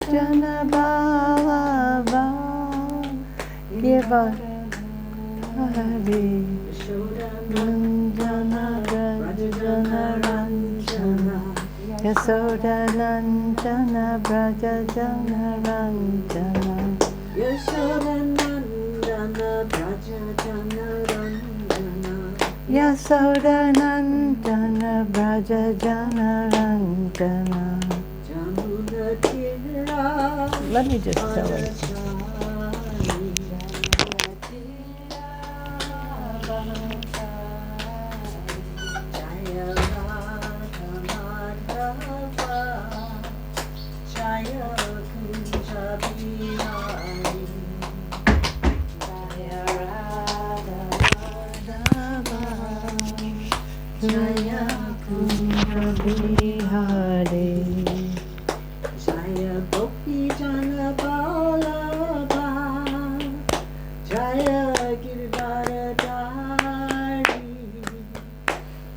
Jana Balava Giva Hari Nandana Brajana Ranjana Yasoda Nandana Brajana Ranjana Yasoda Nandana Brajana Ranjana Yasoda Nandana Brajana Ranjana. Let me just tell it. Jaya Bihari Jaya Gopi Jana Balaba Jaya Giridharadhari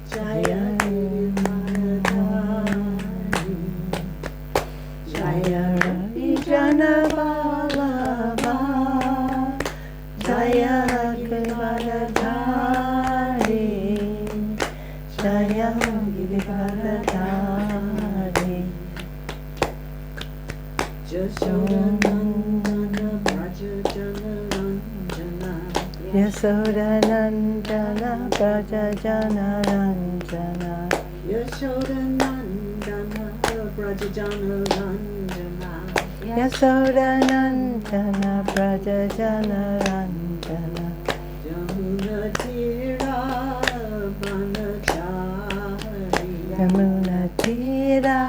Jaya Giridharadhari Jaya Gopi Jana Balaba Jaya Giridharadhari Jaya Giridharadhari Yashodanandana Brajajana Ranjana Yasodanandana Brajajana Ranjana Yashodanandana Brajajana Ranjana Yasodanandana Brajajana Ranjana Yamuna Tira Yamuna Tira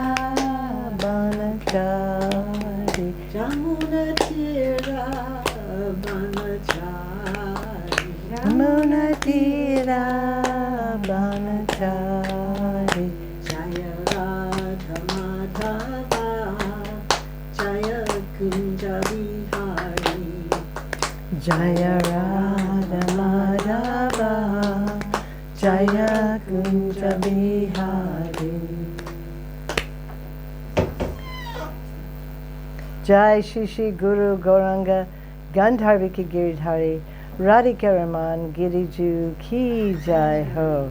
Banachari Yamuna Tira Banachari Yamuna Tira Banachari Jaya Radha Madhava Jaya Kunja Bihari Jaya Radha Madhava Jaya Kunja Bihari Jai Shishi Guru Gauranga Gandharvika Giridhari Radhika Raman Giriju Ki Jai Ho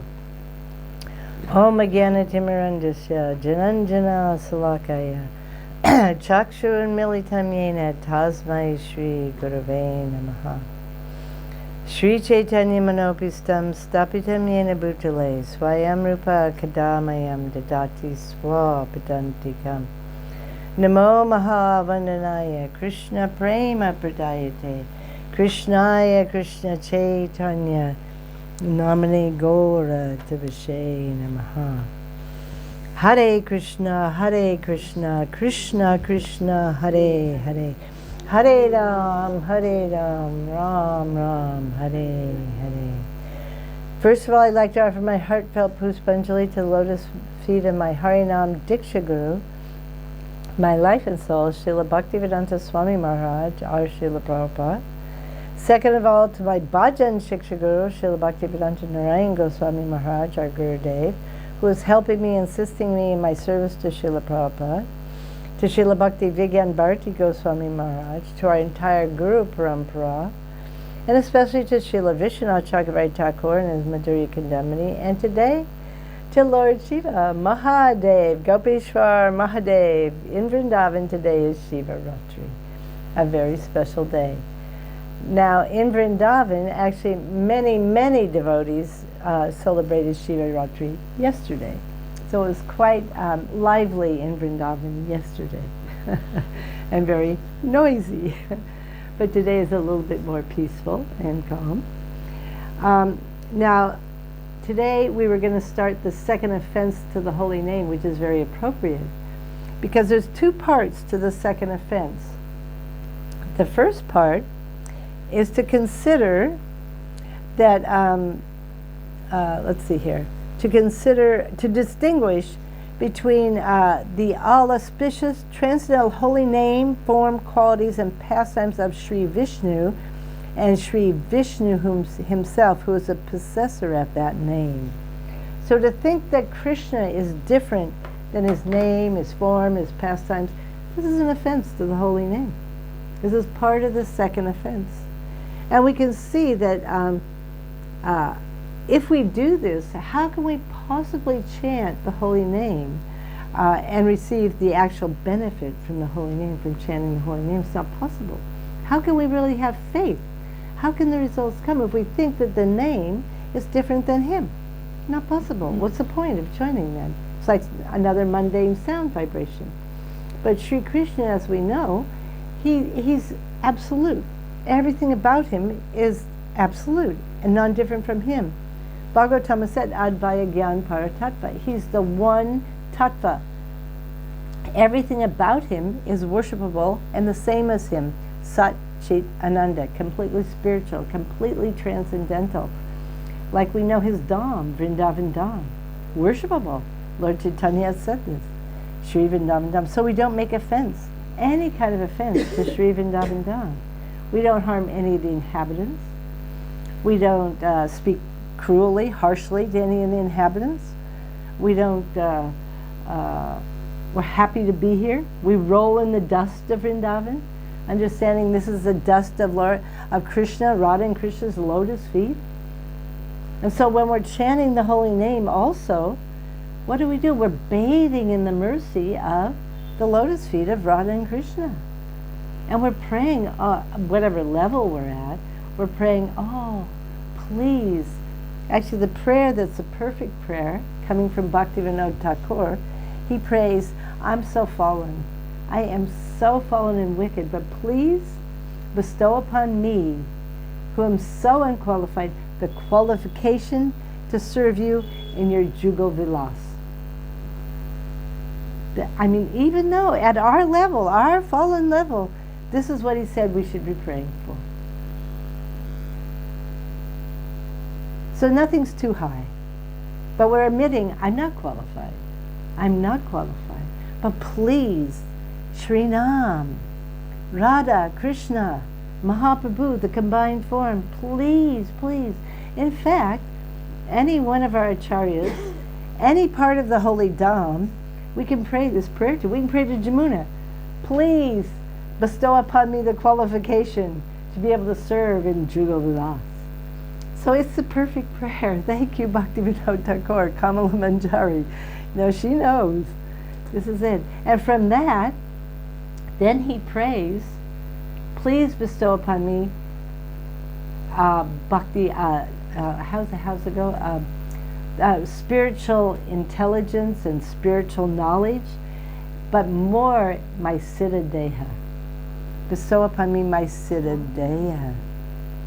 Om Jnana Timirandasya Jananjana Salakaya Chakshu Militam Yena Tasmai Shri Gurave Namaha Shri Chaitanya Manopistam Stapitam Yena Bhutale Swayam Rupa Kadamayam Dadati Swapadantikam Namo Mahavandanaya Krishna Prema Pradayate Krishnaya Krishna Chaitanya Namane Gora Tivashe Namaha Hare Krishna Krishna Krishna Hare Hare Hare Ram, Ram Ram, Hare Hare. First of all, I'd like to offer my heartfelt Puspanjali to the lotus feet of my Harinam Diksha Guru, my life and soul, Srila Bhaktivedanta Swami Maharaj, our Srila Prabhupada. Second of all, to my Bhajan Shiksha Guru, Srila Bhaktivedanta Narayan Goswami Maharaj, our Gurudev, who is helping me, assisting me in my service to Srila Prabhupada. To Srila Bhakti Vigyan Bharati Goswami Maharaj, to our entire Guru Parampara, and especially to Srila Vishwanath Chakravarti Thakur and his Madhurya Kadambini, and today to Lord Shiva Mahadev, Gopeshwar Mahadev. In Vrindavan today is Shiva Ratri, a very special day. Now in Vrindavan, actually many devotees celebrated Shiva Ratri yesterday. So it was quite lively in Vrindavan yesterday and very noisy. But today is a little bit more peaceful and calm. Now, today we were going to start the second offense to the holy name, which is very appropriate, because there's two parts to the second offense. The first part is to consider that, let's see here, to distinguish between the all-auspicious, transcendental holy name, form, qualities, and pastimes of Sri Vishnu, and Sri Vishnu himself, who is a possessor of that name. So to think that Krishna is different than his name, his form, his pastimes, This is an offense to the holy name. This is part of the second offense. And we can see that if we do this, how can we possibly chant the holy name and receive the actual benefit from the holy name, from chanting the holy name? It's not possible. How can we really have faith? How can the results come if we think that the name is different than him? Not possible. What's the point of joining then? It's like another mundane sound vibration. But Sri Krishna, as we know, he's absolute. Everything about him is absolute and non-different from him. Bhagavatama said, Advaya Gyan Paratattva. He's the one tattva. Everything about him is worshipable and the same as him. Sat, Chit, Ananda. Completely spiritual, completely transcendental. Like we know his Dham, Vrindavan Dham. Worshipable. Lord Chaitanya has said this. Sri Vrindavan Dham. So we don't make offense, any kind of offense to Sri Vrindavan Dham. We don't harm any of the inhabitants. We don't speak cruelly, harshly to any of the inhabitants. We don't, we're happy to be here. We roll in the dust of Vrindavan, understanding this is the dust of Krishna, Radha and Krishna's lotus feet. And so when we're chanting the holy name also, what do? We're bathing in the mercy of the lotus feet of Radha and Krishna. And we're praying, whatever level we're at, we're praying, oh, please. Actually, the prayer that's a perfect prayer, coming from Bhaktivinoda Thakur, he prays, I'm so fallen. I am so fallen and wicked, but please bestow upon me, who am so unqualified, the qualification to serve you in your Jugal Vilas. I mean, even though at our level, our fallen level, this is what he said we should be praying for. So nothing's too high. But we're admitting, I'm not qualified. I'm not qualified. But please, Sri Nam, Radha, Krishna, Mahaprabhu, the combined form, please, please. In fact, any one of our acharyas, any part of the holy Dham, we can pray this prayer to. We can pray to Jamuna. Please bestow upon me the qualification to be able to serve in Jugal Vilas. So it's the perfect prayer. Thank you, Bhaktivinoda Thakur, Kamala Manjari. No, she knows. This is it. And from that, then he prays, please bestow upon me bhakti, how's it go? Spiritual intelligence and spiritual knowledge, but more my siddha deha. Bestow upon me my siddha deha.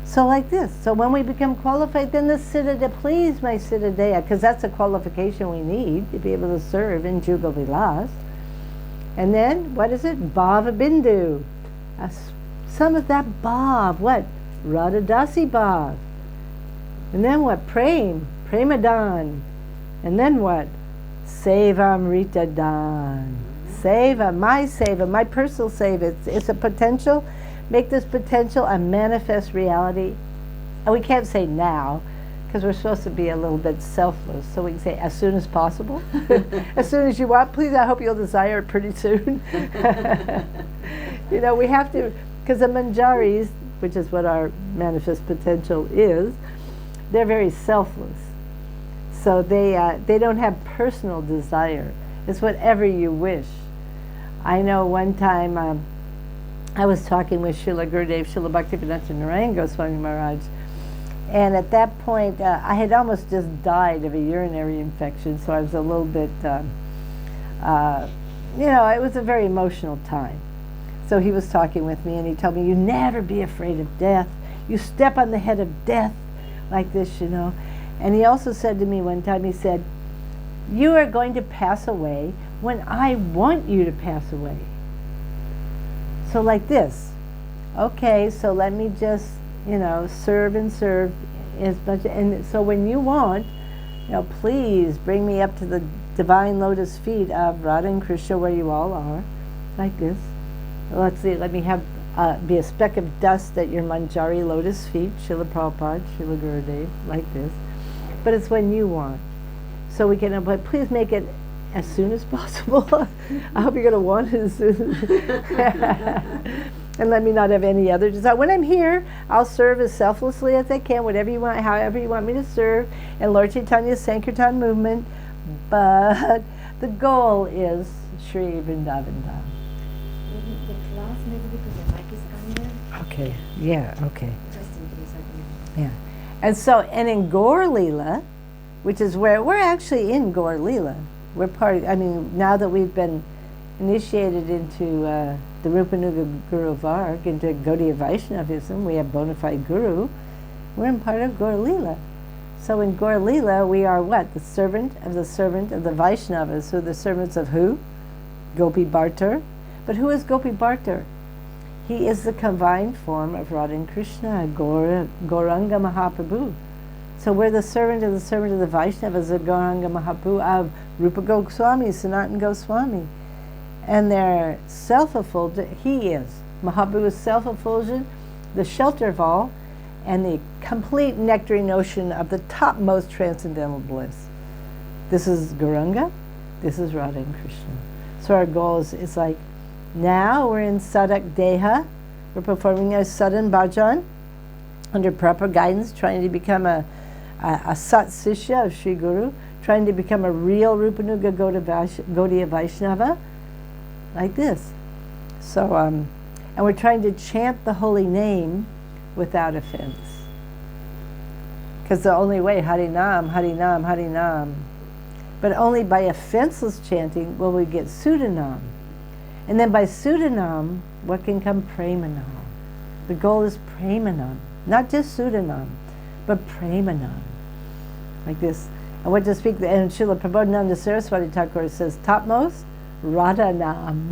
So like this. So when we become qualified, then the siddha deha, please my siddha deha, because that's a qualification we need to be able to serve in Jugal Vilas. And then, what is it? Bhava Bindu. Some of that bhav, what? Radhadasi bhav. And then what? Premadan. And then what? Sevamrita dan. Seva, my personal seva. It's a potential. Make this potential a manifest reality. And we can't say now, because we're supposed to be a little bit selfless. So we can say as soon as possible. As soon as you want. Please, I hope you'll desire it pretty soon. You know, we have to, because the manjaris, which is what our manifest potential is, they're very selfless. So they don't have personal desire. It's whatever you wish. I know one time I was talking with Srila Gurudev, Srila Bhaktivedanta Narayan Goswami Maharaj, and at that point I had almost just died of a urinary infection, so I was a little bit, you know, it was a very emotional time. So he was talking with me and he told me, you never be afraid of death. You step on the head of death like this, you know. And he also said to me one time, he said, you are going to pass away when I want you to pass away. So like this. Okay, so let me just, you know, serve and serve as much. And so when you want, you know, please bring me up to the divine lotus feet of Radha and Krishna where you all are. Like this. Let's see, let me have be a speck of dust at your Manjari lotus feet, Srila Prabhupada, Srila Gurudev, like this. But it's when you want. So we can, but please make it as soon as possible. I hope you're going to want it as soon and let me not have any other desire. When I'm here, I'll serve as selflessly as I can, whatever you want, however you want me to serve, in Lord Chaitanya's Sankirtan movement. But the goal is Sri Vrindavan Dham. The class, maybe because the mic is under. Okay, yeah, okay. Just in case I can. Yeah. And in Gaur Leela, which is where we're actually in Gaur Leela. We're part of, I mean, now that we've been initiated into the Rupanuga Guru Varg, into Gaudiya Vaishnavism, we have bona fide Guru, we're in part of Gaur Leela. So in Gaur Leela, we are what? The servant of the Vaishnavas, who are the servants of who? Gopi Bhartar. But who is Gopi Bhartar? He is the combined form of Radha and Krishna, Gauranga Mahaprabhu. So we're the servant of the Vaishnavas, the Gauranga Mahaprabhu of Rupa Goswami, Sanatana Goswami. And they're self-effulgent. He is. Mahaprabhu is self-effulgent, the shelter of all, and the complete nectarine ocean of the topmost transcendental bliss. This is Gauranga, this is Radha and Krishna. So our goal is like, now we're in Sadak Deha, we're performing a Sadhan Bhajan under proper guidance, trying to become a Sat Sishya of Sri Guru, trying to become a real Rupanuga Gaudiya Vaishnava, like this. So, and we're trying to chant the holy name without offense. Because the only way, Harinam, Harinam, Harinam. But only by offenseless chanting will we get Sudanam. And then by Sudanam, what can come? Premanam. The goal is Premanam. Not just Sudanam, but Premanam. Like this. And what to speak, and Srila Prabodhananda Saraswati Thakur says, topmost, Radhanam.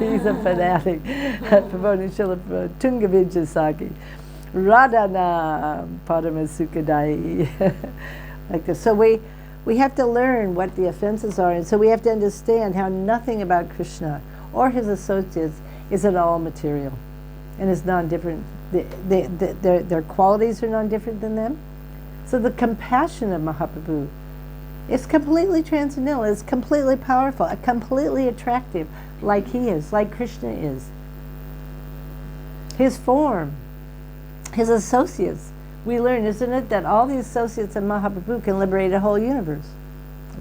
He's a fanatic. Prabodhananda Srila Tungavijja Saki. Radhanam Paramasukadai. Like this. So we have to learn what the offenses are, and so we have to understand how nothing about Krishna or his associates is at all material and is non-different. Their qualities are non-different than them. So the compassion of Mahaprabhu is completely transcendental, it's completely powerful, completely attractive, like he is, like Krishna is. His form, his associates. We learn, isn't it, that all the associates of Mahaprabhu can liberate a whole universe,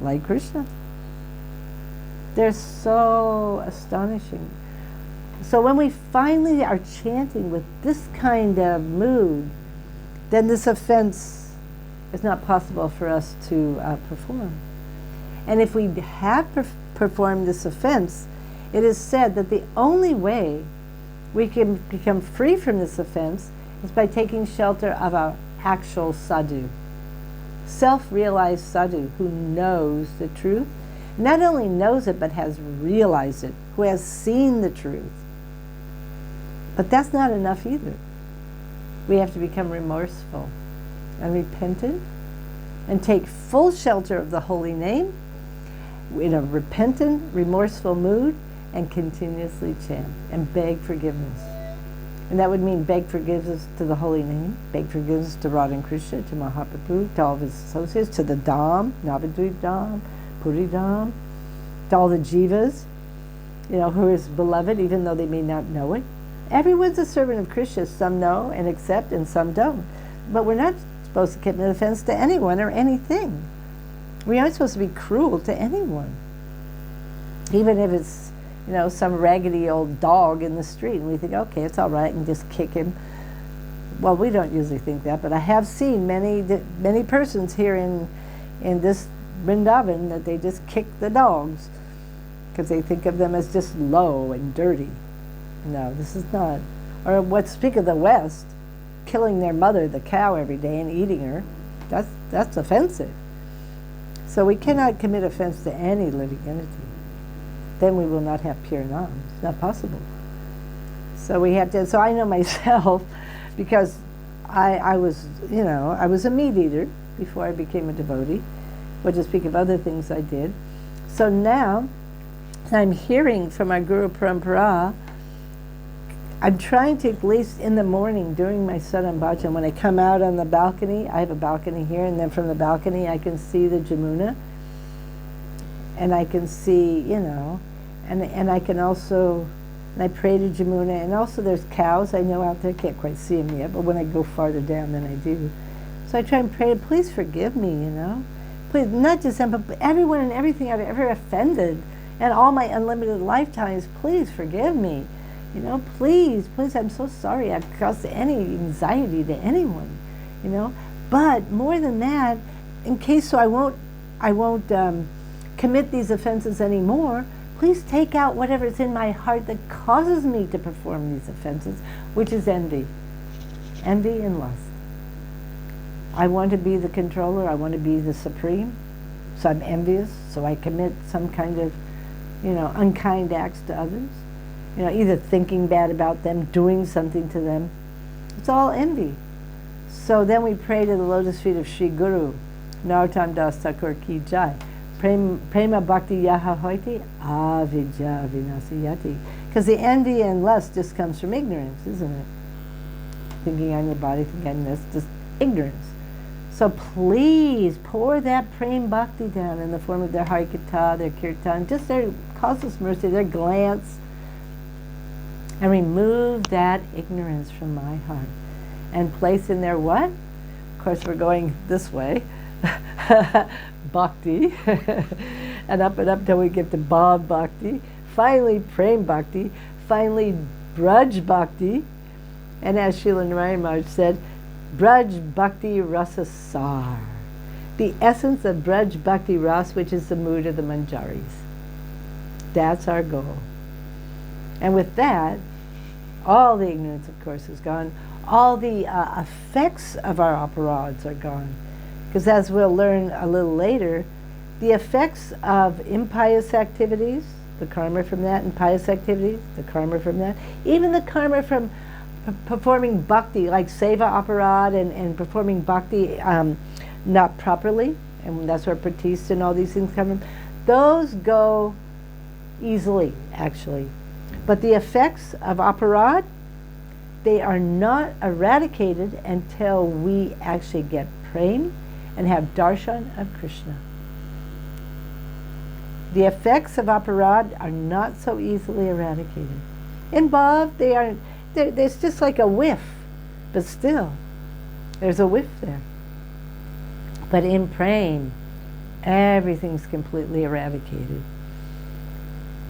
like Krishna. They're so astonishing. So when we finally are chanting with this kind of mood, then this offense is not possible for us to perform. And if we have performed this offense, it is said that the only way we can become free from this offense is by taking shelter of our actual sadhu, self-realized sadhu who knows the truth, not only knows it but has realized it, who has seen the truth. But that's not enough either. We have to become remorseful and repentant and take full shelter of the holy name in a repentant, remorseful mood and continuously chant and beg forgiveness. And that would mean beg forgiveness to the holy name, beg forgiveness to Radha and Krishna, to Mahaprabhu, to all of his associates, to the Dham, Navadvip Dham, Puri Dham, to all the jivas, who are his beloved, even though they may not know it. Everyone's a servant of Krishna. Some know and accept, and some don't. But we're not supposed to commit offense to anyone or anything. We aren't supposed to be cruel to anyone, even if it's some raggedy old dog in the street, and we think, okay, it's all right, and just kick him. Well, we don't usually think that, but I have seen many persons here in this Vrindavan that they just kick the dogs because they think of them as just low and dirty. No, this is not. Or what? Speak of the West, killing their mother, the cow, every day and eating her. That's offensive. So we cannot commit offense to any living entity. Then we will not have pure nam. It's not possible. So we have to. So I know myself, because I was a meat eater before I became a devotee. Or to speak of other things I did. So now I'm hearing from our Guru Parampara. I'm trying to, at least in the morning during my Sadhan Bhajan, when I come out on the balcony, I have a balcony here, and then from the balcony I can see the Jamuna. and I can see, and I can also, and I pray to Jamuna, and also there's cows I know out there, can't quite see them yet, but when I go farther down then I do. So I try and pray, please forgive me, Please, not just them, but everyone and everything I've ever offended, and all my unlimited lifetimes, please forgive me. Please, I'm so sorry I've caused any anxiety to anyone, But more than that, in case so I won't commit these offenses anymore, please take out whatever's in my heart that causes me to perform these offenses, which is envy and lust. I want to be the controller, I want to be the supreme, so I'm envious, so I commit some kind of, unkind acts to others, either thinking bad about them, doing something to them. It's all envy. So then we pray to the lotus feet of Sri Guru, Narottam Das Thakur Ki Jai. Prema Bhakti Yaha Hoiti Avidya Vinasayati. Because the envy and lust just comes from ignorance, isn't it? Thinking on your body, thinking on this, just ignorance. So please pour that Prem Bhakti down in the form of their Harikatha, their Kirtan, just their causeless mercy, their glance, and remove that ignorance from my heart. And place in there what? Of course, we're going this way. Bhakti. and up till we get to Bhav Bhakti. Finally, Prem Bhakti. Finally, Braj Bhakti. And as Srila Narayana Maharaj said, Braj Bhakti Rasa Sar. The essence of Braj Bhakti Ras, which is the mood of the Manjaris. That's our goal. And with that, all the ignorance, of course, is gone. All the effects of our aparads are gone. Because as we'll learn a little later, the effects of impious activities, the karma from that, and pious activities, the karma from that, even the karma from performing bhakti, like seva aparad and performing bhakti not properly, and that's where pratista and all these things come from, those go easily, actually. But the effects of aparad, they are not eradicated until we actually get prem and have darshan of Krishna. The effects of aparad are not so easily eradicated. In bhav, there's just like a whiff, but still, there's a whiff there. But in prem, everything's completely eradicated.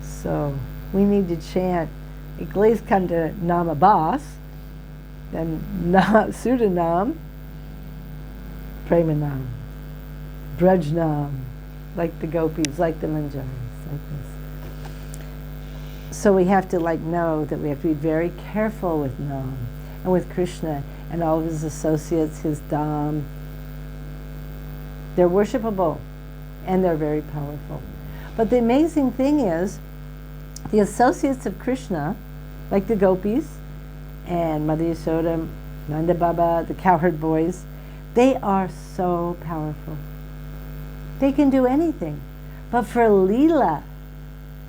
So we need to chant Igles Kanda Nama Bas, then Sudanam, Premanam, Brajnam, like the gopis, like the manjaris, like this. So we have to know that we have to be very careful with Nam and with Krishna and all of his associates, his Dham. They're worshipable and they're very powerful. But the amazing thing is, the associates of Krishna, like the gopis and Mother Yasoda, Nanda Baba, the cowherd boys, they are so powerful. They can do anything. But for Leela,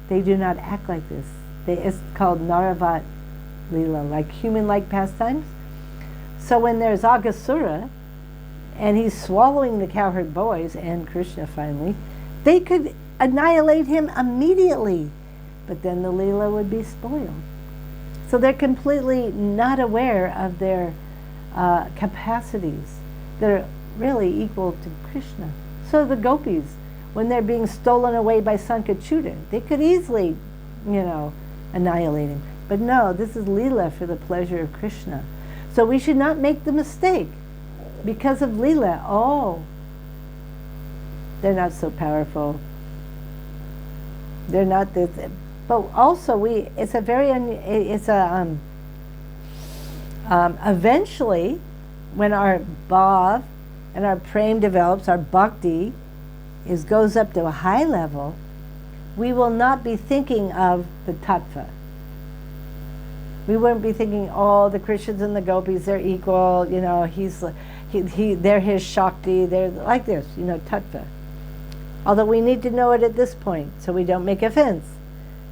they do not act like this. It's called Naravat Leela, like human-like pastimes. So when there's Aghasura, and he's swallowing the cowherd boys, and Krishna finally, they could annihilate him immediately. But then the Leela would be spoiled. So they're completely not aware of their capacities that are really equal to Krishna. So the gopis, when they're being stolen away by Sankachuta, they could easily, annihilate him. But no, this is Leela for the pleasure of Krishna. So we should not make the mistake because of Leela. They're not so powerful. They're not this. But also, eventually, when our bhav and our prem develops, our bhakti goes up to a high level, we will not be thinking of the tattva. We won't be thinking, the Krishnas and the gopis, they're equal, they're his Shakti, they're like this, tattva. Although we need to know it at this point, so we don't make offense.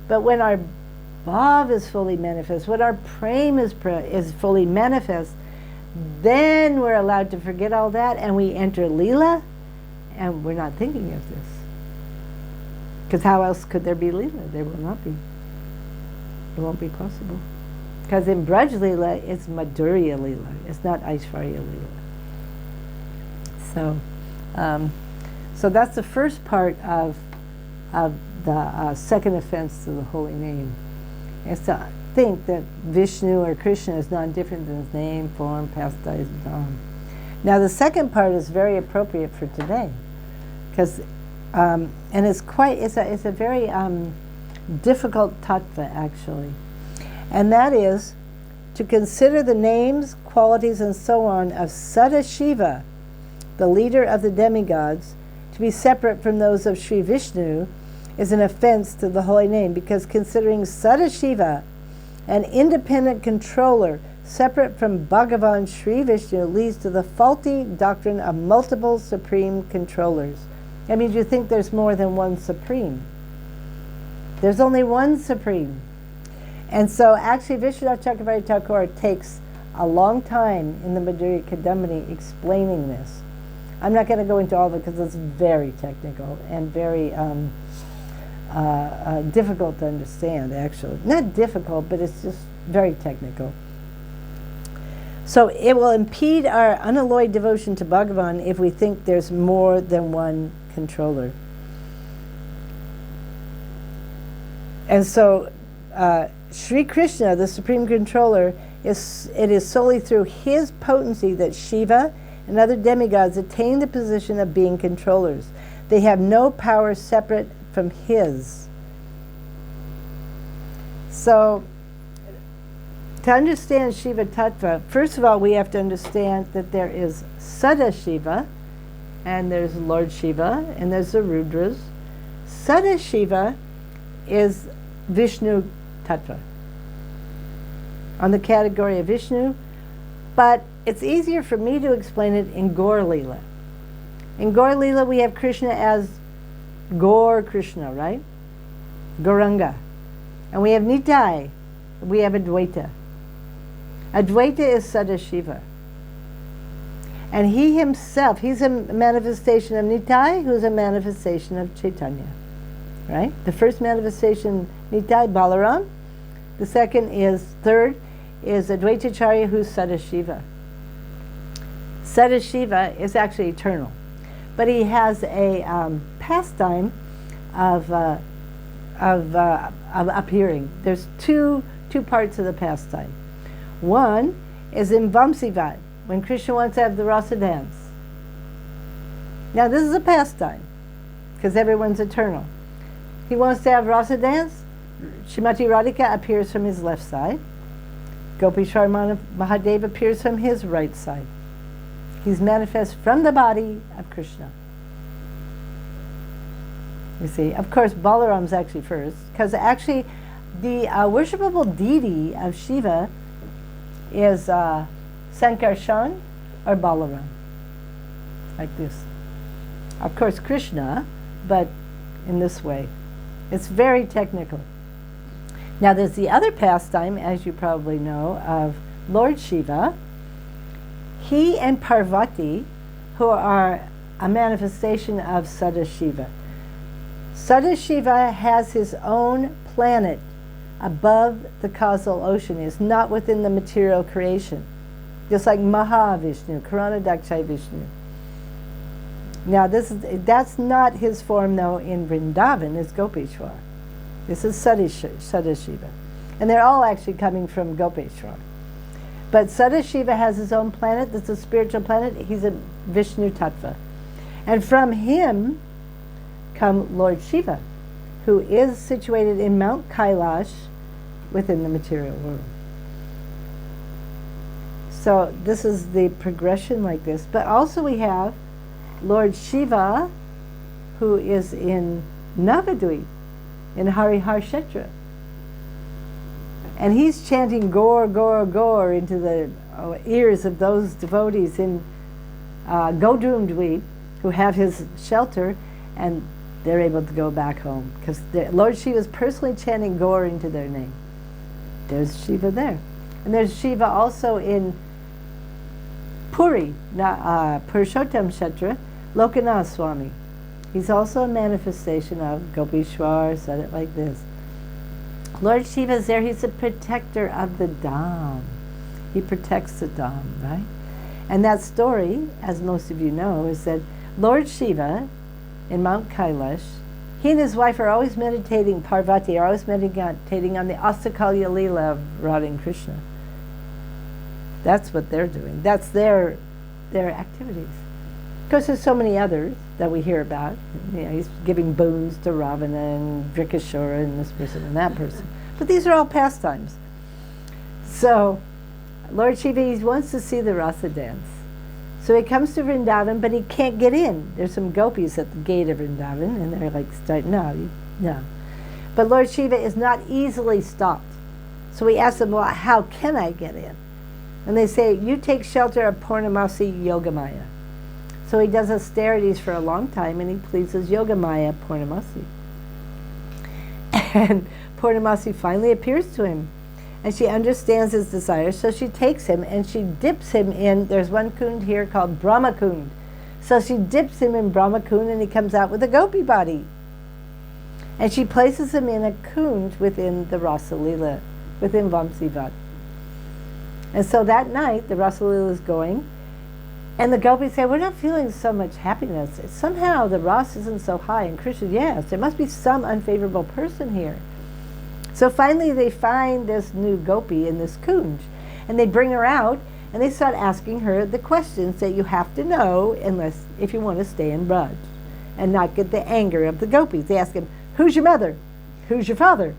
But when our bhav is fully manifest, when our prem is fully manifest, then we're allowed to forget all that and we enter Leela and we're not thinking of this. Because how else could there be Leela? There will not be. It won't be possible. Because in Braj Leela, it's Madhurya Leela. It's not Aishvarya Leela. So that's the first part of the second offense to the holy name. Is to think that Vishnu or Krishna is not different than his name, form, pastimes, and Now the second part is very appropriate for today, because and it's a very difficult tattva actually, and that is to consider the names, qualities, and so on of Sadashiva, the leader of the demigods, to be separate from those of Sri Vishnu is an offense to the holy name, because considering Sadashiva an independent controller separate from Bhagavan Sri Vishnu leads to the faulty doctrine of multiple supreme controllers. That means you think there's more than one supreme. There's only one supreme. And so actually Vishwanath Chakravarti Thakur takes a long time in the Madhurya Kadambini explaining this. I'm not going to go into all of it because it's very technical and very difficult to understand, actually. Not difficult, but it's just very technical. So it will impede our unalloyed devotion to Bhagavan if we think there's more than one controller. And so Sri Krishna, the Supreme Controller, it is solely through his potency that Shiva and other demigods attain the position of being controllers. They have no power separate from his. So, to understand Shiva Tattva, first of all, we have to understand that there is Sadashiva, and there's Lord Shiva, and there's the Rudras. Sadashiva is Vishnu Tattva, on the category of Vishnu, but it's easier for me to explain it in Gaur Leela. In Gaur Leela, we have Krishna as Gaur Krishna, right? Gauranga. And we have Nitai. We have Advaita. Advaita is Sadashiva. And he himself, he's a manifestation of Nitai, who's a manifestation of Chaitanya. Right? The first manifestation, Nitai, Balaram. The third is Advaitacharya, who's Sadashiva. Sadashiva is actually eternal. But he has a pastime of appearing. There's two parts of the pastime. One is in Vamsivat, when Krishna wants to have the rasa dance. Now this is a pastime, because everyone's eternal. He wants to have rasa dance. Shrimati Radhika appears from his left side. Gopishwar Mahadev appears from his right side. He's manifest from the body of Krishna. You see, of course, Balaram's actually first, because actually the worshipable deity of Shiva is Sankarshan or Balaram, like this. Of course, Krishna, but in this way. It's very technical. Now, there's the other pastime, as you probably know, of Lord Shiva. He and Parvati, who are a manifestation of Sadashiva. Sadashiva has his own planet above the causal ocean. It's not within the material creation. Just like Mahavishnu, Karanadakshay Vishnu. Now that's not his form though in Vrindavan, it's Gopeshwar. This is Sadashiva. And they're all actually coming from Gopeshwar. But Sadashiva has his own planet, that's a spiritual planet. He's a Vishnu Tattva. And from him come Lord Shiva, who is situated in Mount Kailash within the material world. So this is the progression like this. But also we have Lord Shiva, who is in Navadvip, in Harihar Kshetra. And he's chanting Gaur, Gaur, Gaur into the ears of those devotees in Godrum Dweep who have his shelter, and they're able to go back home because Lord Shiva is personally chanting Gaur into their name. There's Shiva there. And there's Shiva also in Puri, Purushottam Kshetra, Lokanath Swami. He's also a manifestation of Gopishwar, said it like this. Lord Shiva is there, he's a protector of the Dham. He protects the Dham, right? And that story, as most of you know, is that Lord Shiva in Mount Kailash, he and his wife are always meditating, Parvati, are always meditating on the Astakalya Leela of Radha and Krishna. That's what they're doing. That's their activities. Of course, there's so many others that we hear about. You know, he's giving boons to Ravana and Vrikashura and this person and that person. But these are all pastimes. So, Lord Shiva, he wants to see the rasa dance. So he comes to Vrindavan, but he can't get in. There's some gopis at the gate of Vrindavan, and they're like, no. But Lord Shiva is not easily stopped. So he asks them, well, how can I get in? And they say, you take shelter of Purnamasi Yogamaya. So he does austerities for a long time, and he pleases Yogamaya Purnamasi. And Purnamasi finally appears to him, and she understands his desires, so she takes him and she dips him in, there's one kund here called Brahma Kund. So she dips him in Brahma Kund, and he comes out with a gopi body. And she places him in a kund within the Rasa Leela, within Vamsivat. And so that night, the Rasa Leela is going, and the gopis say, we're not feeling so much happiness. Somehow the rasa isn't so high. And Krishna, yes, there must be some unfavorable person here. So finally they find this new gopi in this kunj, and they bring her out, and they start asking her the questions that you have to know if you want to stay in Braj and not get the anger of the gopis. They ask him, who's your mother? Who's your father?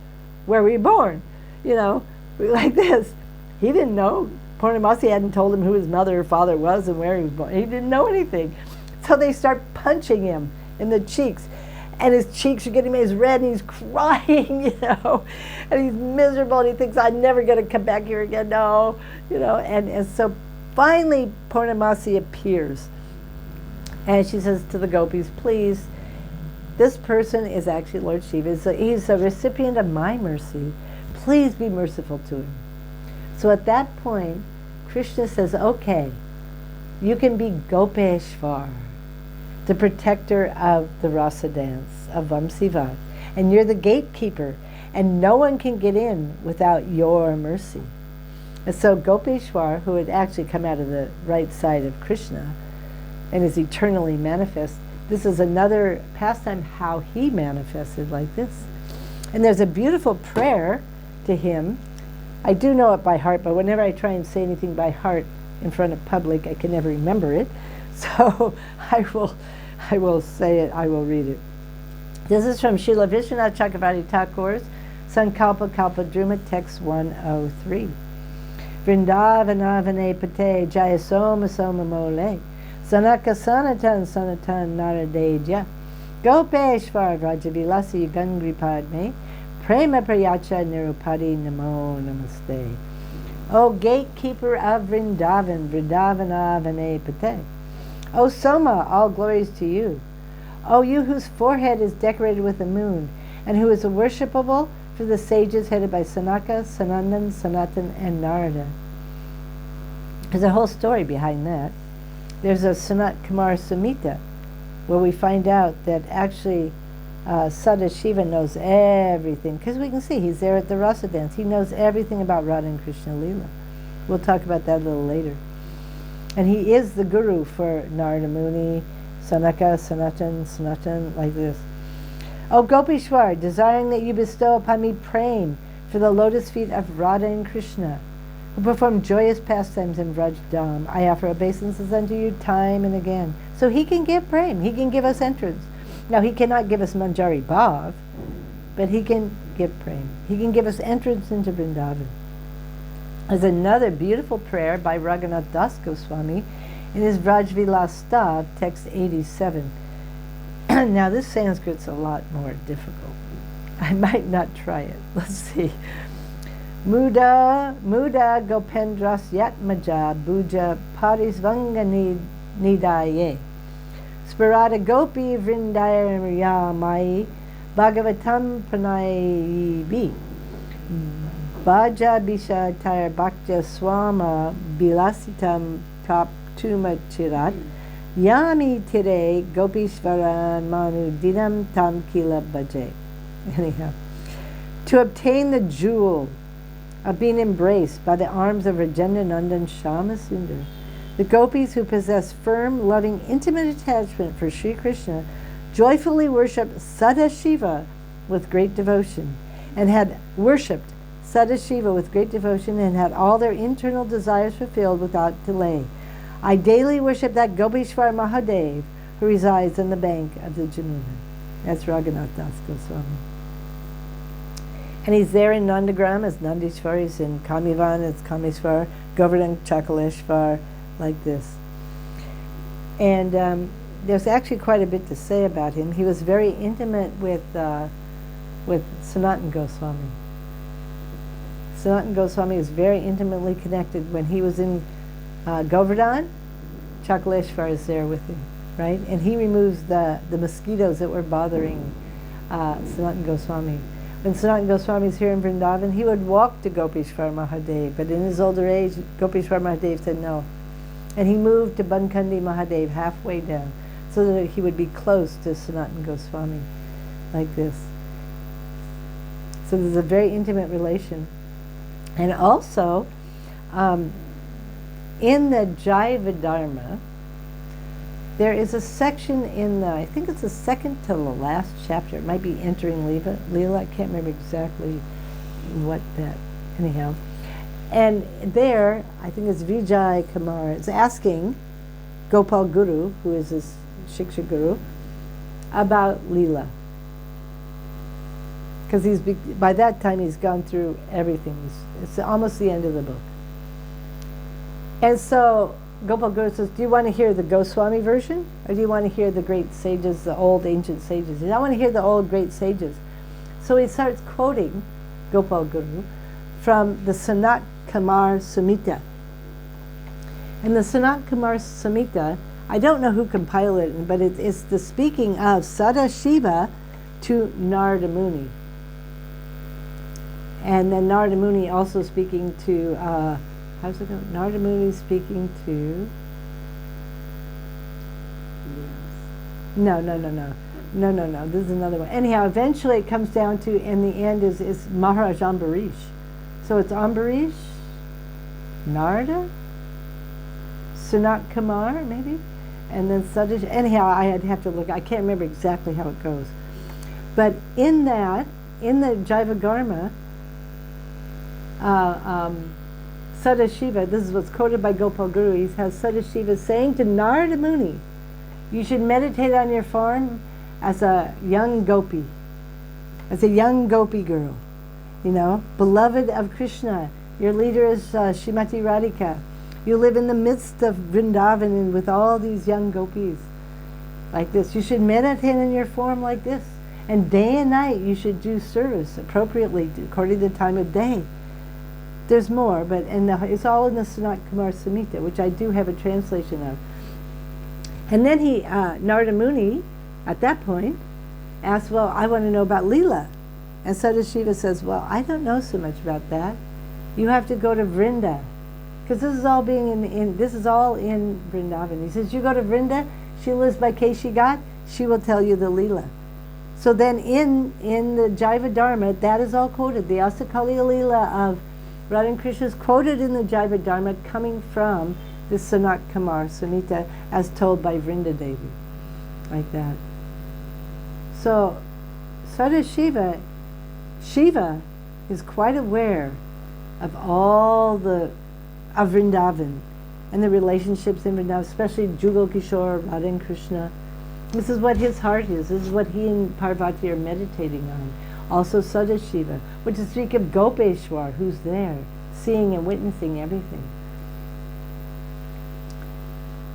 Where were you born? You know, like this. He didn't know. Purnamasi hadn't told him who his mother or father was and where he was born. He didn't know anything. So they start punching him in the cheeks. And his cheeks are getting as red, and he's crying, you know. And he's miserable, and he thinks, I'm never going to come back here again, no. You know, and so finally Purnamasi appears. And she says to the gopis, please, this person is actually Lord Shiva. He's a recipient of my mercy. Please be merciful to him. So at that point, Krishna says, okay, you can be Gopeshvar, the protector of the rasa dance, of Vamsivat. And you're the gatekeeper, and no one can get in without your mercy. And so Gopeshwar, who had actually come out of the right side of Krishna and is eternally manifest, this is another pastime how he manifested like this. And there's a beautiful prayer to him. I do know it by heart, but whenever I try and say anything by heart in front of public, I can never remember it. So I will say it, I will read it. This is from Srila Vishwanath Chakravarti Thakur's Sankalpa Kalpa Druma, text 103. Vrindavana-vilasini pate jaya soma soma mole sanaka sanatan sanatan naradeja Gopeshvar Vrindavana-vilasini gangripadme Prema Prayacha Nirupadi Namo Namaste. O gatekeeper of Vrindavan, Vrindavana-vilasini pate. O Soma, all glories to you. O you whose forehead is decorated with the moon, and who is worshipable for the sages headed by Sanaka, Sanandan, Sanatan, and Narada. There's a whole story behind that. There's a Sanat Kumar Samhita, where we find out that actually Sadashiva knows everything, because we can see he's there at the rasa dance. He knows everything about Radha and Krishna Leela. We'll talk about that a little later. And he is the guru for Narada Muni, Sanaka, Sanatan, like this. O Gopishwar, desiring that you bestow upon me prem for the lotus feet of Radha and Krishna, who perform joyous pastimes in Vraj Dham, I offer obeisances unto you time and again. So he can give prem, he can give us entrance. Now he cannot give us Manjari Bhav, but he can give prem. He can give us entrance into Vrindavan. There's another beautiful prayer by Raghunath Das Goswami in his Vraj Vilas Stav, text 87. Now this Sanskrit's a lot more difficult. I might not try it. Let's see. Muda Gopendras Yatmaja Buja Parisvanga Nidaye Sparada Gopi Vrindaya Mai Bhagavatam Pranayi Bhaja Bisha Tayar Bhakja Swama Bilasitam Tap Tuma Chirat Yami tire gopishvaran manu dinam tam kila bhaje. Anyhow, to obtain the jewel of being embraced by the arms of Rajendanandan Shyamasundar, the gopis who possess firm, loving, intimate attachment for Sri Krishna joyfully worshipped Sadashiva with great devotion, and had worshipped Sadashiva with great devotion and had all their internal desires fulfilled without delay. I daily worship that Gopishwar Mahadev who resides on the bank of the Jamuna. That's Raghunath Das Goswami. And he's there in Nandagram as Nandishwar, he's in Kamivan as Kameshwar, Govardhan Chakaleshwar, like this. And there's actually quite a bit to say about him. He was very intimate with Sanatana Goswami. Sanatana Goswami was very intimately connected. When he was in Govardhan, Chakaleshwar is there with him, right? And he removes the mosquitoes that were bothering Sanatana Goswami. When Sanatana Goswami is here in Vrindavan, he would walk to Gopishwar Mahadev, but in his older age, Gopishwar Mahadev said no. And he moved to Bankandi Mahadev halfway down, so that he would be close to Sanatana Goswami, like this. So there's a very intimate relation. And also, in the Jaiva Dharma, there is a section in the, I think it's the second to the last chapter, it might be entering Leela, I can't remember exactly what that, anyhow. And there, I think it's Vijay Kumar, is asking Gopal Guru, who is his Shiksha Guru, about Leela. Because by that time he's gone through everything. It's almost the end of the book. And so Gopal Guru says, do you want to hear the Goswami version? Or do you want to hear the great sages, the old ancient sages? And I want to hear the old great sages. So he starts quoting Gopal Guru from the Sanat Kumar Samhita. And the Sanat Kumar Samhita, I don't know who compiled it, but it's the speaking of Sadashiva to Narada Muni. And then Narada Muni also speaking to, how's it go? Narada Muni speaking to, no, this is another one. Anyhow, eventually it comes down to, in the end is Maharaj Ambarish. So it's Ambarish, Narada, Sanat Kumar, maybe? And then Sadash. Anyhow, I'd have to look. I can't remember exactly how it goes. But in that, in the Jaiva Dharma, Sadashiva, this is what's quoted by Gopal Guru, he has Sadashiva saying to Narada Muni, you should meditate on your form as a young gopi, as a young gopi girl, you know, beloved of Krishna. Your leader is Srimati Radhika. You live in the midst of Vrindavan and with all these young gopis like this. You should meditate in your form like this. And day and night you should do service appropriately according to the time of day. There's more, but it's all in the Sanat Kumar Samhita, which I do have a translation of. And then Narada Muni, at that point, asked, well, I want to know about Leela. And Sadashiva says, well, I don't know so much about that. You have to go to Vrinda. Because this is all this is all in Vrindavan. He says, you go to Vrinda, she lives by Keshi Ghat, she will tell you the Leela. So then in the Jaiva Dharma, that is all quoted. The Asakali Leela of Radha and Krishna is quoted in the Jaiva Dharma coming from the Sanat Kumar Samhita as told by Vrinda Devi, like that. So Sadashiva, Shiva is quite aware of all of Vrindavan and the relationships in Vrindavan, especially Jugal Kishore, Radha and Krishna. This is what his heart is. This is what he and Parvati are meditating on. Also Sadashiva, which is speak of Gopeshwar, who's there, seeing and witnessing everything.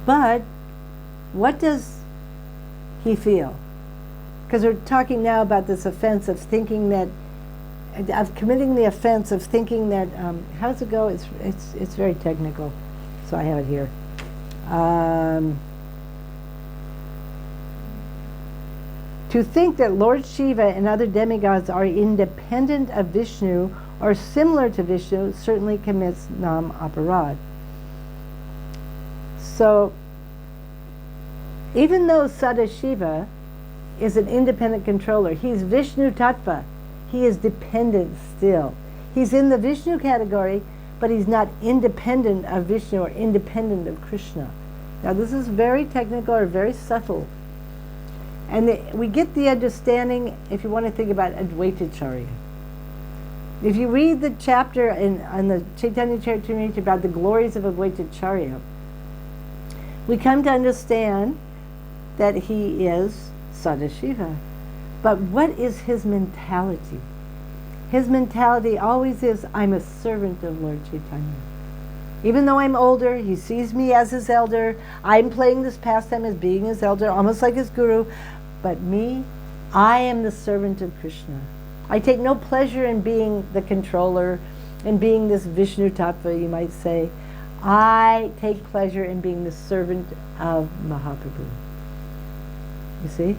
But what does he feel? Because we're talking now about this offense of thinking that, of committing the offense of thinking that, how does it go? It's very technical, so I have it here. To think that Lord Shiva and other demigods are independent of Vishnu or similar to Vishnu certainly commits nam aparad. So even though Sadashiva is an independent controller, he's Vishnu Tattva. He is dependent still. He's in the Vishnu category, but he's not independent of Vishnu or independent of Krishna. Now this is very technical or very subtle. And we get the understanding if you want to think about Advaitacharya. If you read the chapter on the Chaitanya Charitamrita about the glories of Advaitacharya, we come to understand that he is Sadashiva. But what is his mentality? His mentality always is, I'm a servant of Lord Chaitanya. Even though I'm older, he sees me as his elder. I'm playing this pastime as being his elder, almost like his guru. But me, I am the servant of Krishna. I take no pleasure in being the controller, in being this Vishnu Tattva, you might say. I take pleasure in being the servant of Mahaprabhu. You see?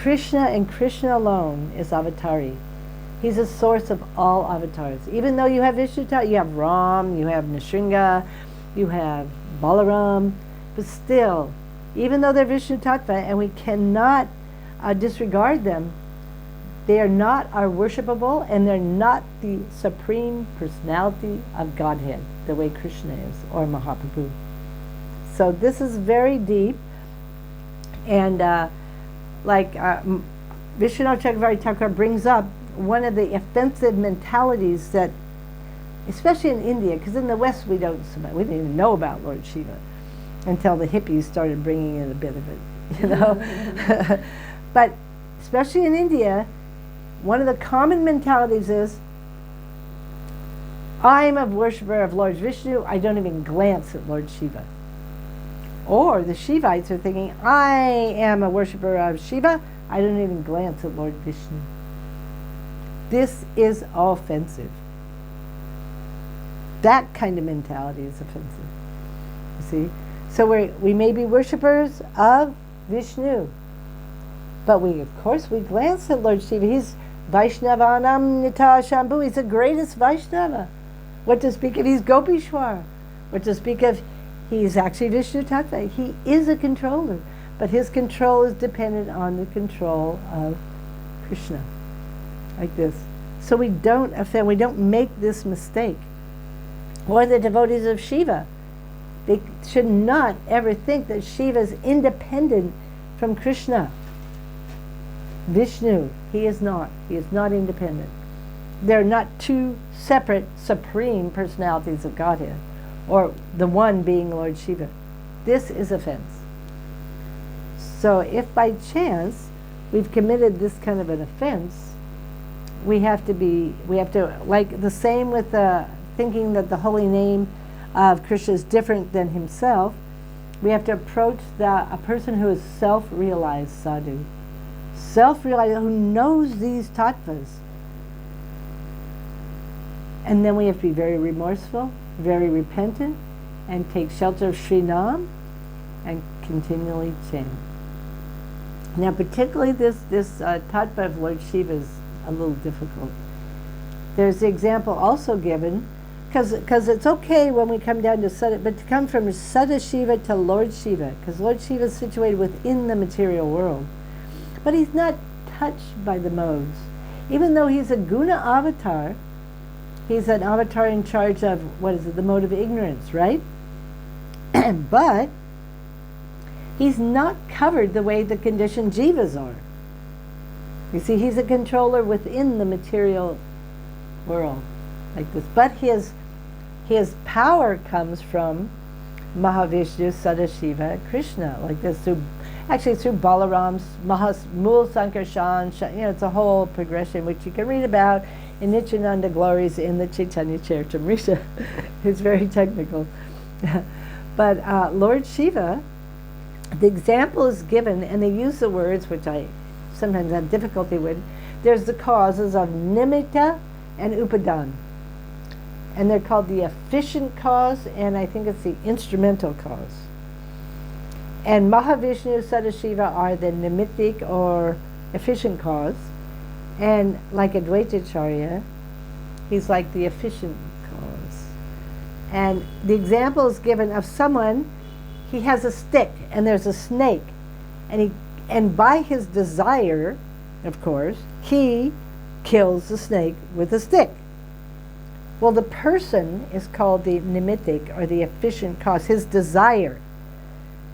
Krishna and Krishna alone is Avatari. He's a source of all avatars. Even though you have Vishnu Tattva, you have Ram, you have Nrsimha, you have Balaram, but still, even though they're Vishnu Tattva and we cannot disregard them, they are not our worshipable and they're not the supreme personality of Godhead, the way Krishna is, or Mahaprabhu. So this is very deep, and Vishwanath Chakravarti Thakur brings up one of the offensive mentalities that, especially in India, because in the West we didn't even know about Lord Shiva until the hippies started bringing in a bit of it, you know. But especially in India, one of the common mentalities is, I'm a worshiper of Lord Vishnu, I don't even glance at Lord Shiva. Or the Shivites are thinking, I am a worshiper of Shiva, I don't even glance at Lord Vishnu. This is offensive. That kind of mentality is offensive. You see? So we may be worshippers of Vishnu, but of course we glance at Lord Shiva. He's Vaishnavanam Nita Shambhu. He's the greatest Vaishnava. What to speak of, he's Gopishwar. What to speak of, he's actually Vishnu Tattva. He is a controller, but his control is dependent on the control of Krishna. Like this. So we don't offend, we don't make this mistake. Or the devotees of Shiva. They should not ever think that Shiva is independent from Krishna. Vishnu, he is not. He is not independent. They're not two separate supreme personalities of Godhead, or the one being Lord Shiva. This is offense. So if by chance we've committed this kind of an offense, we have to, like the same with thinking that the holy name of Krishna is different than himself, we have to approach a person who is self-realized sadhu. Self-realized, who knows these tattvas. And then we have to be very remorseful, very repentant, and take shelter of Sri Nam and continually chant. Now particularly this tattva of Lord Shiva is a little difficult. There's the example also given, because it's okay when we come down to Sada, but to come from Sadashiva to Lord Shiva, because Lord Shiva is situated within the material world. But he's not touched by the modes. Even though he's a guna avatar, he's an avatar in charge of, the mode of ignorance, right? But he's not covered the way the conditioned jivas are. You see, he's a controller within the material world, like this. But his power comes from Mahavishnu, Sadashiva, Krishna, like this, through Balaram's Mul Sankarshan. It's a whole progression which you can read about in Nityananda Glories in the Chaitanya Charitamrita. It's very technical. But Lord Shiva, the example is given, and they use the words which I sometimes have difficulty with. There's the causes of nimitta and upadan. And they're called the efficient cause, and I think it's the instrumental cause. And Mahavishnu, Sadashiva are the nimittic or efficient cause. And like Advaitacharya, he's like the efficient cause. And the example is given of someone, he has a stick and there's a snake And by his desire, of course, he kills the snake with a stick. Well, the person is called the nimittik, or the efficient cause, his desire.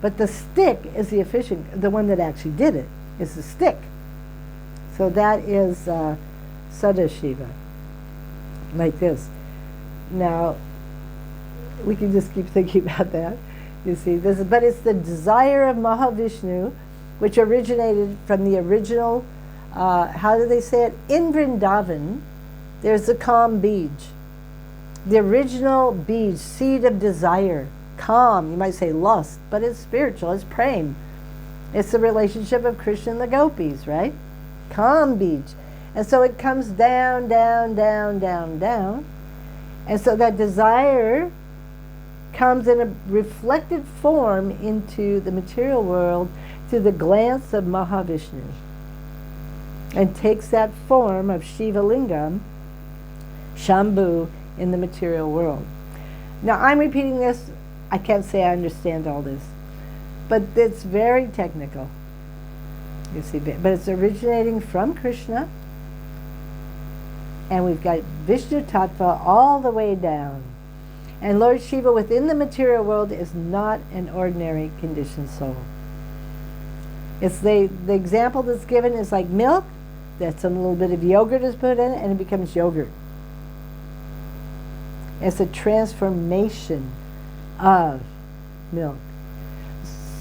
But the stick is the efficient, the one that actually did it, is the stick. So that is Sadashiva, like this. Now, we can just keep thinking about that. You see, but it's the desire of Mahavishnu, which originated from the original, how do they say it? In Vrindavan, there's the Kam Bij. The original Bij, seed of desire. Kam, you might say lust, but it's spiritual, it's prem. It's the relationship of Krishna and the gopis, right? Kam Bij. And so it comes down, down, down, down, down. And so that desire comes in a reflected form into the material world through the glance of Mahavishnu, and takes that form of Shiva Lingam, Shambhu, in the material world. Now I'm repeating this, I can't say I understand all this, but it's very technical, you see, but it's originating from Krishna, and we've got Vishnu Tattva all the way down. And Lord Shiva within the material world is not an ordinary conditioned soul. It's the example that's given is like milk, that some little bit of yogurt is put in it and it becomes yogurt. It's a transformation of milk.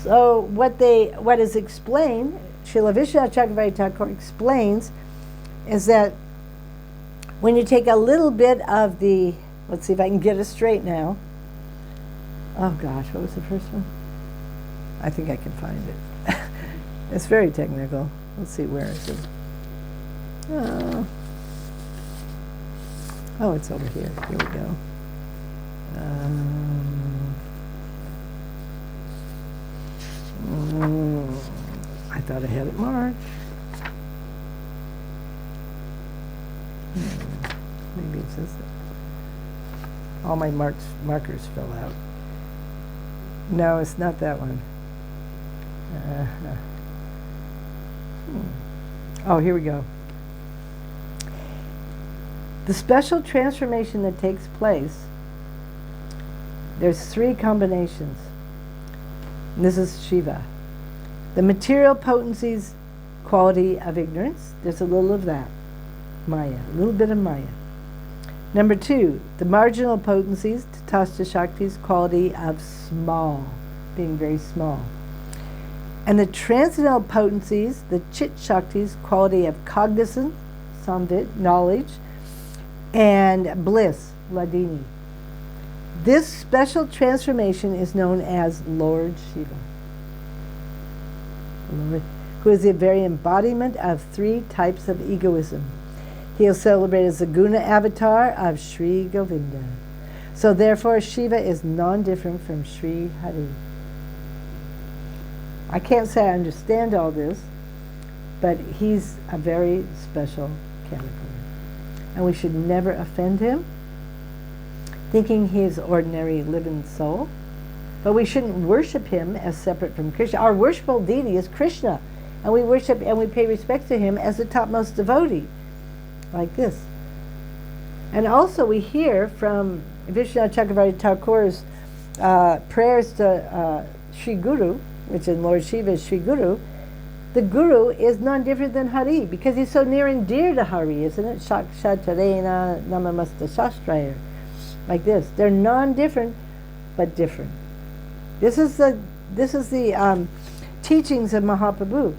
So what is explained, Srila Vishwanath Chakravarti Thakur explains, is that when you take a little bit of the, let's see if I can get it straight now. Oh gosh, what was the first one? I think I can find it. It's very technical. Let's see, where is it? Oh, it's over here. Here we go. I thought I had it marked. Maybe it's this. All my markers fell out. No, it's not that one. Oh, here we go. The special transformation that takes place, there's three combinations. And this is Shiva. The material potencies, quality of ignorance, there's a little of that. Maya, a little bit of Maya. Number two, the marginal potencies, Tatastha Shakti's, quality of small, being very small. And the transcendental potencies, the Chit Shakti's, quality of cognizance, Samvit, knowledge, and bliss, Ladini. This special transformation is known as Lord Shiva, who is the very embodiment of three types of egoism. He is celebrated as the Guna avatar of Sri Govinda. So therefore Shiva is non-different from Sri Hari. I can't say I understand all this, but he's a very special category. And we should never offend him, thinking he is ordinary living soul. But we shouldn't worship him as separate from Krishna. Our worshipful deity is Krishna, and we worship and we pay respect to him as the topmost devotee, like this. And also we hear from Vishwanath Chakravarti Thakur's prayers to Sri Guru, which in Lord Shiva is Sri Guru. The Guru is none different than Hari, because he's so near and dear to Hari, isn't it? Shakshatarena namamasta shastraya. Like this. They're non-different, but different. This is the teachings of Mahaprabhu.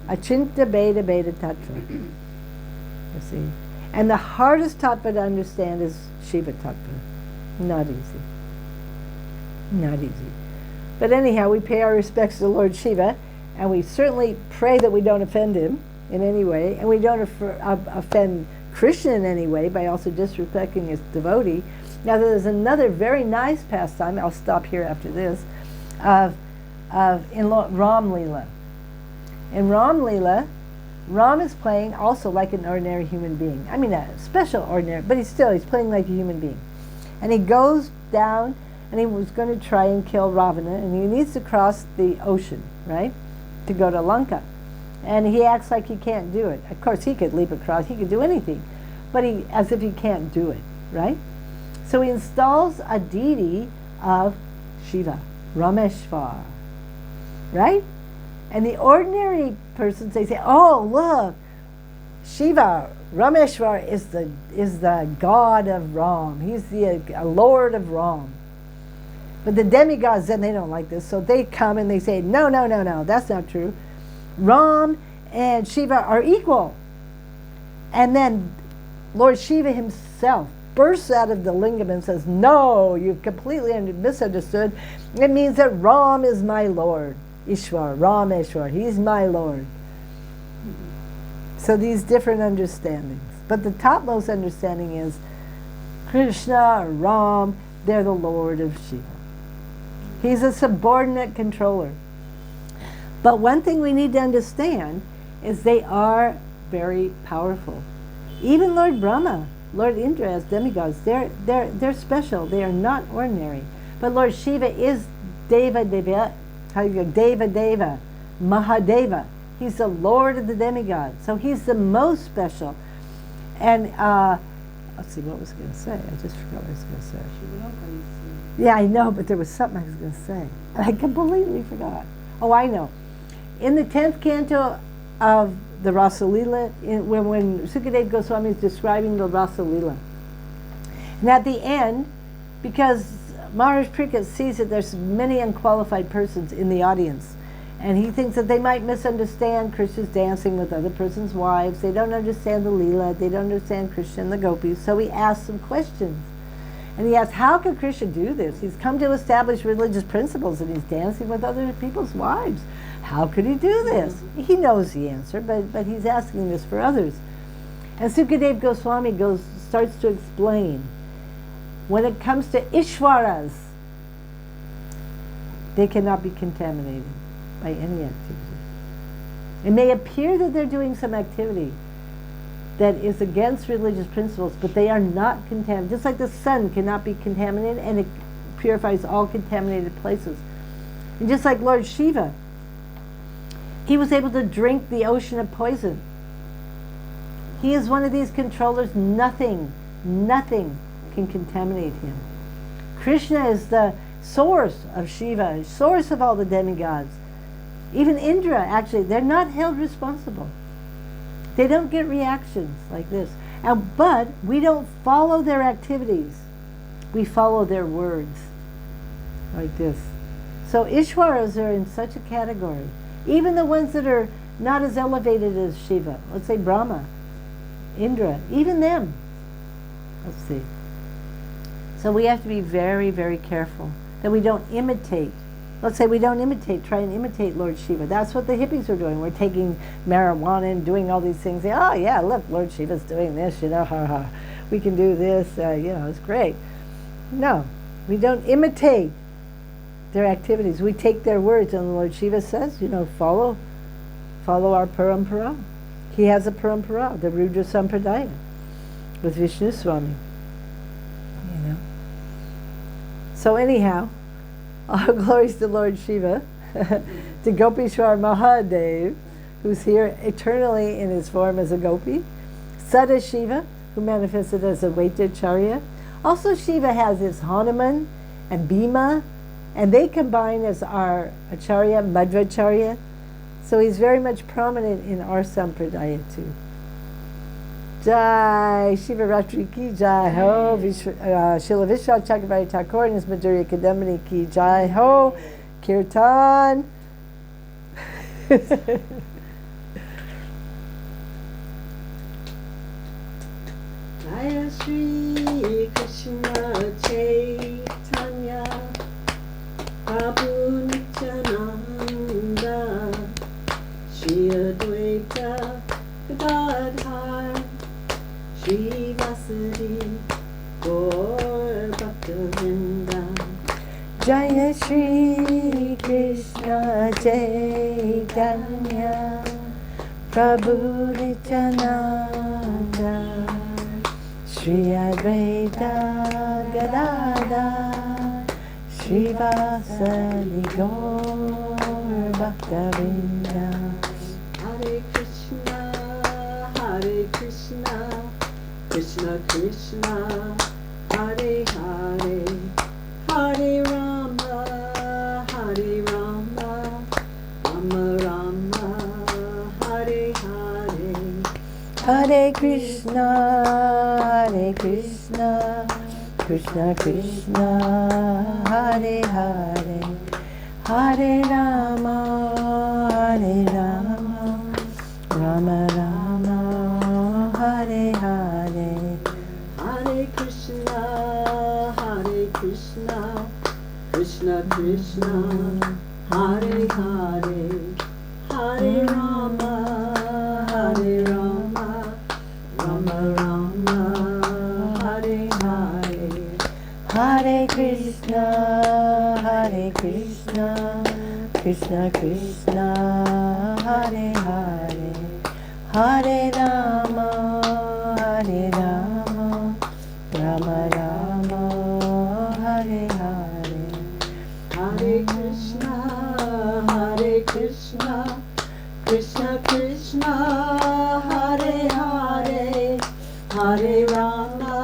Achinta Beda Beda Tattva. You see? And the hardest tattva to understand is Shiva tattva. Not easy. Not easy. But anyhow, we pay our respects to Lord Shiva, and we certainly pray that we don't offend him in any way, and we don't offend Krishna in any way by also disrespecting his devotee. Now there's another very nice pastime, I'll stop here after this, in Ram Leela. In Ram Leela, Ram is playing also like an ordinary human being. I mean, a special ordinary, but he's playing like a human being. And he goes down, and he was going to try and kill Ravana, and he needs to cross the ocean, right? to go to Lanka. And he acts like he can't do it. Of course, he could leap across, he could do anything, but as if he can't do it, right? So he installs a deity of Shiva, Rameshwar, right? And the ordinary persons, they say, oh, look, Shiva, Rameshwar is the god of Ram. He's the lord of Ram. But the demigods, then they don't like this, so they come and they say, no, no, no, no, that's not true. Ram and Shiva are equal. And then Lord Shiva himself bursts out of the lingam and says, no, you've completely misunderstood. It means that Ram is my lord. Ishwar, Rameshwar, he's my lord. So these different understandings. But the topmost understanding is Krishna or Ram, they're the lord of Shiva. He's a subordinate controller. But one thing we need to understand is they are very powerful. Even Lord Brahma, Lord Indra as demigods, they're special. They are not ordinary. But Lord Shiva is Deva, Mahadeva. He's the Lord of the demigods. So he's the most special. And let's see, what was I going to say? I just forgot what I was going to say. Yeah, I know, but there was something I was going to say. And I completely forgot. Oh, I know. In the 10th canto of the Rasalila, when Sukadeva Goswami is describing the Rasalila, and at the end, because Maharaj Parikshit sees that there's many unqualified persons in the audience, and he thinks that they might misunderstand Krishna's dancing with other person's wives. They don't understand the Leela. They don't understand Krishna and the gopis. So he asks some questions. And he asks, how could Krishna do this? He's come to establish religious principles and he's dancing with other people's wives. How could he do this? He knows the answer, but he's asking this for others. And Sukadeva Goswami starts to explain, when it comes to Ishwaras, they cannot be contaminated by any activity. It may appear that they're doing some activity that is against religious principles, but they are not contaminated. Just like the sun cannot be contaminated, and it purifies all contaminated places. And just like Lord Shiva, he was able to drink the ocean of poison. He is one of these controllers. Nothing can contaminate him. Krishna is the source of Shiva, source of all the demigods. Even Indra, actually, they're not held responsible. They don't get reactions like this. But we don't follow their activities. We follow their words like this. So Ishwaras are in such a category. Even the ones that are not as elevated as Shiva, let's say Brahma, Indra, even them. Let's see. So we have to be very, very careful that we don't imitate. Let's say we don't try and imitate Lord Shiva. That's what the hippies are doing. We're taking marijuana and doing all these things. Oh yeah, look, Lord Shiva's doing this, ha ha. We can do this, it's great. No, we don't imitate their activities. We take their words, and Lord Shiva says, follow our parampara. He has a parampara, the Rudra Sampradaya, with Vishnu Swami. So anyhow, all glories to Lord Shiva, to Gopishwar Mahadev, who's here eternally in his form as a gopi, Sada Shiva, who manifested as a Vaitacharya. Also Shiva has his Hanuman and Bhima, and they combine as our Acharya, Madhvacharya. So he's very much prominent in our Sampradaya too. Jai Shiva Ratri ki Jai Ho, Srila Vishwanath Chakravarti Thakur and his Madhurya Kadambini ki Jai Ho, Kirtan. Jaya Shri Krishna Chaitanya Prabhu Nityananda Shri Advaita Gadadhar Shri Vasudeva Gaur Bhaktivinoda. Jaya Shri Krishna Chaitanya Prabhu Nityananda Shri Advaita Gadadhar Shri Vasudeva Gaur Bhakta-vrinda. Hare Krishna, Krishna Krishna, Hare Hare, Hare Rama, Rama Rama, Hare Hare. Hare Krishna, Krishna Krishna, Hare Hare, Hare Rama, Rama Rama, Hare Hare. Hare Krishna, Krishna Krishna, Hare Hare, Hare Rama, Rama Rama, Hare Hare. Hare Krishna, Krishna Krishna, Hare Hare, Hare Rama, Rama Rama, Hare Hare. Hare Krishna, Krishna Krishna, Hare Hare, Hare Rama,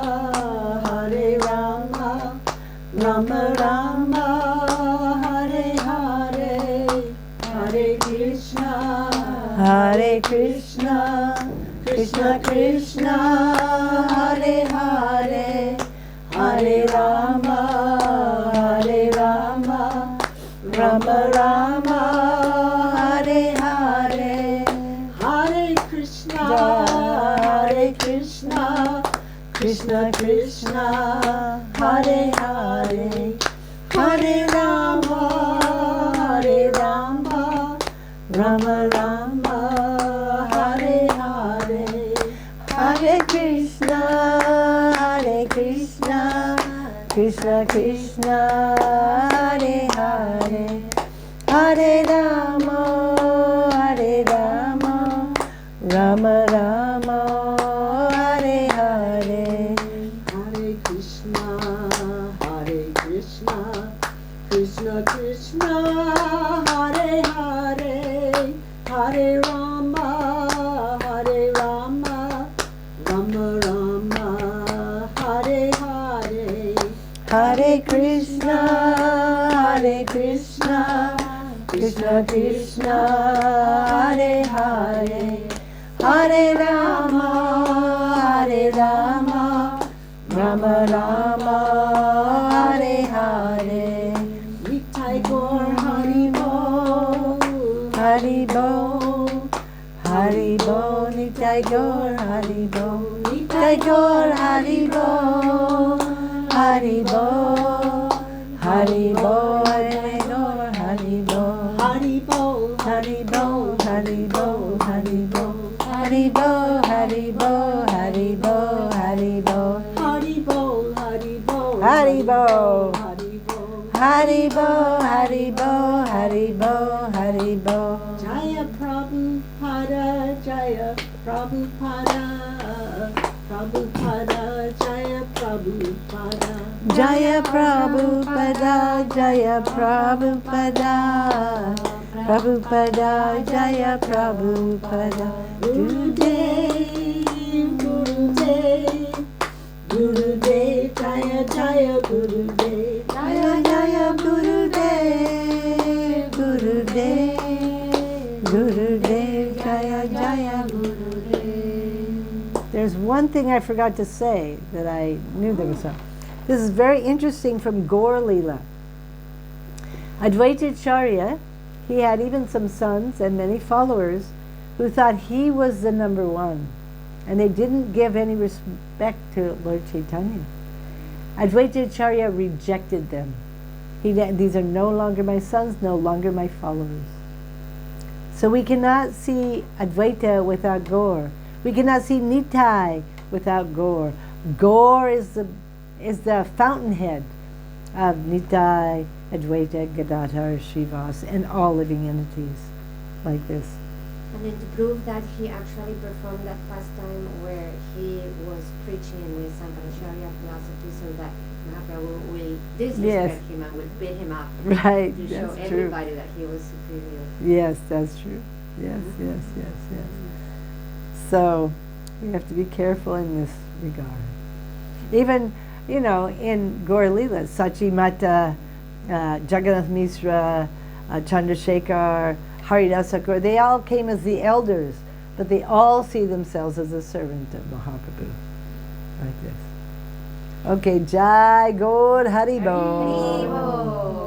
Rama Rama, Hare Hare. Hare Krishna, Krishna Krishna, Hare Hare, Hare Rama, Rama Rama, Hare Hare. Hare Krishna, Krishna Krishna, Hare Hare, Hare Rama, Rama Rama, Hare Hare. Hare Krishna, Krishna Krishna, Hare Hare, Hare Rama, Rama Rama, Hare Hare. Hare Krishna, Krishna Krishna, Hare Hare, Hare Rama, Rama Rama, Hare Hare. Hare Krishna, Krishna Krishna, Hare Hare, Hare Rama, Rama Rama, Hare Hare. Nitai Gaur Hari Bol, Hari Bol, Hari Bol, Nitai Gaur Hari Bol, Nitai Gaur Hari Bol, Hari Bol, Hari Bol, Nitai Gaur Hari Bol, Hari Bol, Hari Bol, Hari Bol, Hari Bol, Hari Bol, Hari Bol, Hari Bol, Hari Bol, Hari Bol, Hari Bol, Hari Bol, Hari Bol. Hari Bol, Hari Bol, Hari Bol, Hari Bol. Jaya Prabhupada, Jaya Prabhupada, Prabhupada, Jaya Prabhupada. Jaya Prabhupada, Jaya Prabhupada, Prabhupada, Jaya Prabhupada. Gurudev, Gurudev, Jaya Jaya Gurudev, Jaya Jaya Gurudev, Gurudev, Jaya Jaya Gurudev. There's one thing I forgot to say that I knew there was some. This is very interesting from Gaur Leela. Advaita Acharya, he had even some sons and many followers who thought he was the number one, and they didn't give any respect to Lord Chaitanya. Advaita Acharya rejected them. These are no longer my sons, no longer my followers. So we cannot see Advaita without Gaur. We cannot see Nitai without Gaur. Gaur is the fountainhead of Nitai, Advaita, Gadadhar, Srivas, and all living entities like this. And then to prove that he actually performed that pastime where he was preaching the Sankaracharya philosophy so that Mahaprabhu will disrespect Yes. him and will beat him up Right, to show that's true. everybody that he was superior. Yes, that's true. Yes, yes, yes, yes. So we have to be careful in this regard. Even, in Gaur Leela, Sachi Mata, Jagannath Mishra, Chandrasekhar, Haridasa Gaur, they all came as the elders, but they all see themselves as a servant of Mahaprabhu. Like this. Okay, Jai Gaur Haribo. Haribo.